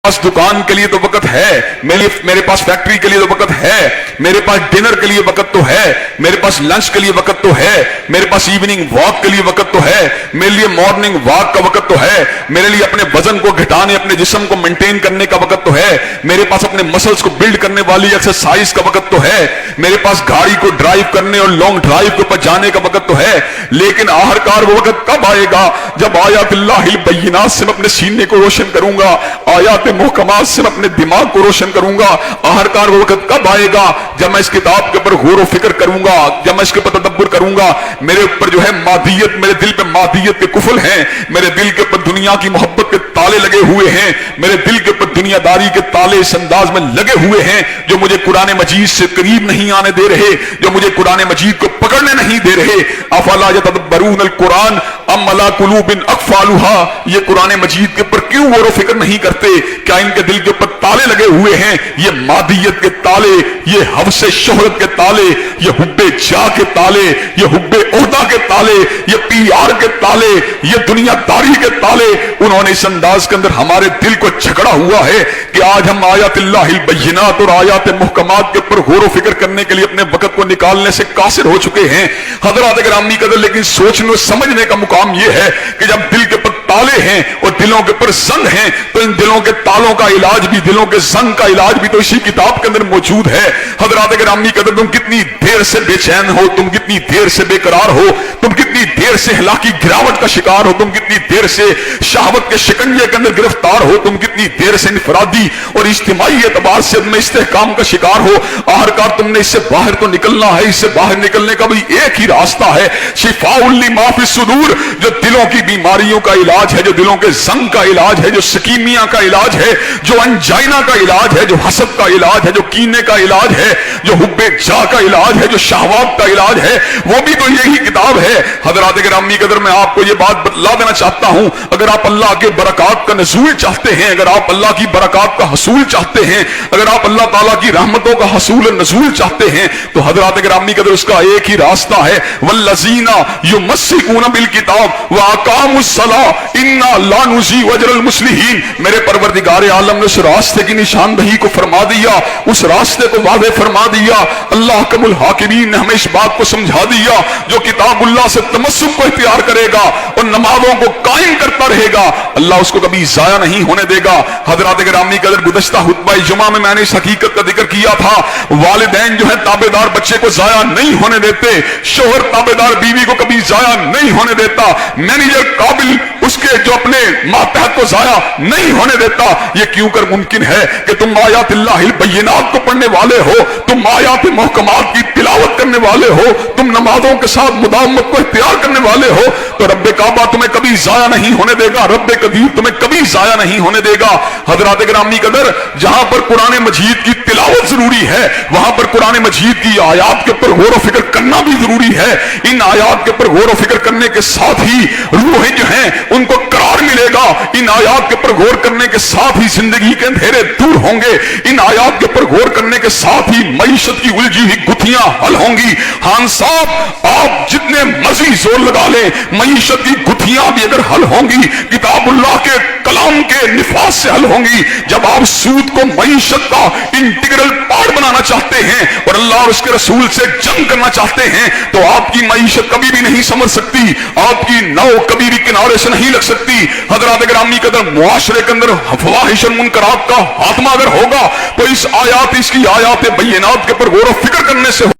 पास दुकान के लिए तो वक्त है, मेरे पास फैक्ट्री के लिए तो वक्त है, मेरे पास डिनर के लिए वक्त तो है, मेरे पास लंच के लिए वक्त तो है, मेरे पास इवनिंग वॉक के लिए वक्त तो है, मेरे लिए मॉर्निंग वॉक का वक्त तो है, मेरे लिए अपने वजन को घटाने, अपने जिस्म को मेंटेन करने का वक्त तो है, मेरे पास अपने मसल्स को बिल्ड करने वाली एक्सरसाइज का वक्त तो है, मेरे पास गाड़ी को ड्राइव करने और लॉन्ग ड्राइव के ऊपर जाने का वक्त तो है। लेकिन आखिरकार वो वक्त कब आएगा जब आयातिल्लाहिल बय्यिनात से मैं अपने सीने को रोशन करूंगा, आयात मुहकमात से मैं अपने दिमाग को रोशन करूंगा। आखिरकार वो वक्त कब आएगा जब मैं इस किताब के ऊपर गौर व फिक्र करूंगा, जब मैं इसके ऊपर तदब्बुर करूंगा। मेरे ऊपर जो है मादियत, मेरे दिल पे मादियत के कुफल हैं, मेरे दिल के ऊपर दुनिया की मोहब्बत के ताले लगे हुए हैं, मेरे दिल के ऊपर दुनियादारी के ताले इस अंदाज में लगे हुए हैं जो मुझे कुरान मजीद से करीब नहीं आने दे रहे, जो मुझे कुरान मजीद को पकड़ने नहीं दे रहे। अफला यतदब्बरून अल कुरान अम अला कुलूबिन अक़फ़ालुहा, ये कुरान मजीद के ऊपर क्यों गौर व फिक्र नहीं करते? क्या इनके दिल के ऊपर ताले लगे हुए हैं? ये मादियत के ताले, ये हवसे शोहरत के ताले, ये हुब्बे जा के ताले, ये हुब्बे ओहदा के ताले, ये पीआर के ताले, ये दुनियादारी के ताले, उन्होंने इस अंदाज के अंदर हमारे दिल को झगड़ा हुआ है कि आज हम आयातिल्लाहिल बय्यिनात और आयात मुहकमात के ऊपर गौर व फिक्र करने के लिए अपने वक्त को निकालने से कासिर हो चुके हैं। हज़रात गिरामी कदर, लेकिन सोचने समझने का मुकाम यह है कि जब दिल के ऊपर ताले हैं और दिलों के ऊपर जंग हैं, तो इन दिलों के तालों का इलाज भी, दिलों के जंग का इलाज भी तो इसी किताब के अंदर मौजूद है। हज़रात गिरामी कदर, तुम कितनी देर से बेचैन हो, तुम कितनी देर से बेकरार हो, तुम कितनी देर से हलाकी गिरावट का शिकार हो, तुम कितनी देर से शहवत के शिकंजे के अंदर गिरफ्तार हो, तुम कितनी देर से इनफरादी और इज्तिमाई एतबार से में इस्तेहकाम का शिकार हो। आखिरकार तुमने इससे बाहर तो निकलना है। इससे बाहर निकलने का भी एक ही रास्ता है, शिफाउल लिमा फी सुदूर, जो दिलों की बीमारियों का इलाज है, जो दिलों के जंग का इलाज है, जो स्कीमिया का इलाज है, जो अंजाइना का इलाज है, जो हसद का इलाज है, जो कीने का इलाज है, जो हुब्बे जा का इलाज है, जो शहवात का इलाज है, वो भी तो यही किताब है। हज़रात गिरामी कदर, मैं आपको ये बात बतला देना चाहता हूं, अगर आप अल्लाह के बरकात का नज़ूल चाहते हैं, अगर आप अल्लाह की बरकात का हसूल चाहते हैं, अगर आप अल्लाह ताला की रहमतों का हसूल नज़ूल चाहते हैं, तो हज़रात गिरामी कदर उसका एक ही रास्ता है, वल्लज़ीना युमस्सिकूना बिल किताब व अक़ामुस्सलाह इन्ना ला नुज़ीउ अजरल मुस्लिहीन। मेरे परवरदिगार आलम ने उस रास्ते की निशानदही को फरमा दिया, उस रास्ते को वाज़े फरमा दिया। अल्लाह कमुल हाकिमीन ने हमें इस बात को समझा दिया, जो किताबुल्लाह से तमस्सुक को इख्तियार करेगा और नमाजों को कायम करता रहेगा, अल्लाह उसको कभी जाया नहीं होने देगा। हज़रात गिरामी कदर, गुज़श्ता खुतबा जुमा में मैंने इस हकीकत का जिक्र किया था, वालिदैन जो है ताबेदार बच्चे को जाया नहीं होने देते, शोहर ताबेदार बीवी को कभी जाया नहीं होने देता, मैनेजर काबिल उसके जो अपने मातहत को जाया नहीं होने देता। ये क्यों कर मुमकिन है कि तुम आयातिल्लाहिल बय्यिनात को पढ़ने वाले हो, तुम आयात मुहकमात की तिलावत करने वाले हो, तुम नमाजों के साथ मुदावमत को इख्तियार करने वाले हो, तो रब्बे काबा तुम्हें कभी जाया नहीं होने देगा, रब्बे कदीर तुम्हें कभी जाया नहीं होने देगा। हज़रात गिरामी कदर, जहां पर कुरान मजीद की तिलावत जरूरी है, वहां पर कुरान मजीद की आयात के ऊपर गौर व फिक्र करना भी जरूरी है। इन आयात के ऊपर गौर व फिक्र करने के साथ ही रूहें जो हैं उनको करार मिलेगा। इन आयात के ऊपर गौर करने के साथ ही जिंदगी के अंधेरे दूर होंगे। इन आयात के ऊपर गौर करने के साथ ही मईशत की उलझी हुई गुत्थियां हल होंगी। खान साहब, आप जितने मर्जी जोर लगा लें, मईशत की गुत्थियां भी अगर हल होंगी, किताबुल्लाह के कलाम के निफास से हल होंगी। जब आप सूद को मईशत का इंटीग्रल पार्ट बनाना चाहते हैं और अल्लाह और उसके रसूल से जंग करना चाहते हैं, तो आपकी मईशत कभी भी नहीं समझ सकती, आपकी नाव कभी भी किनारे से नहीं लग सकती। हज़रात गिरामी कदर, मुआशरे के अंदर फवाहिश और मुनकरात का खात्मा अगर होगा तो इस आयात, इसकी आयात बय्यिनात के ऊपर गौर व फिक्र करने से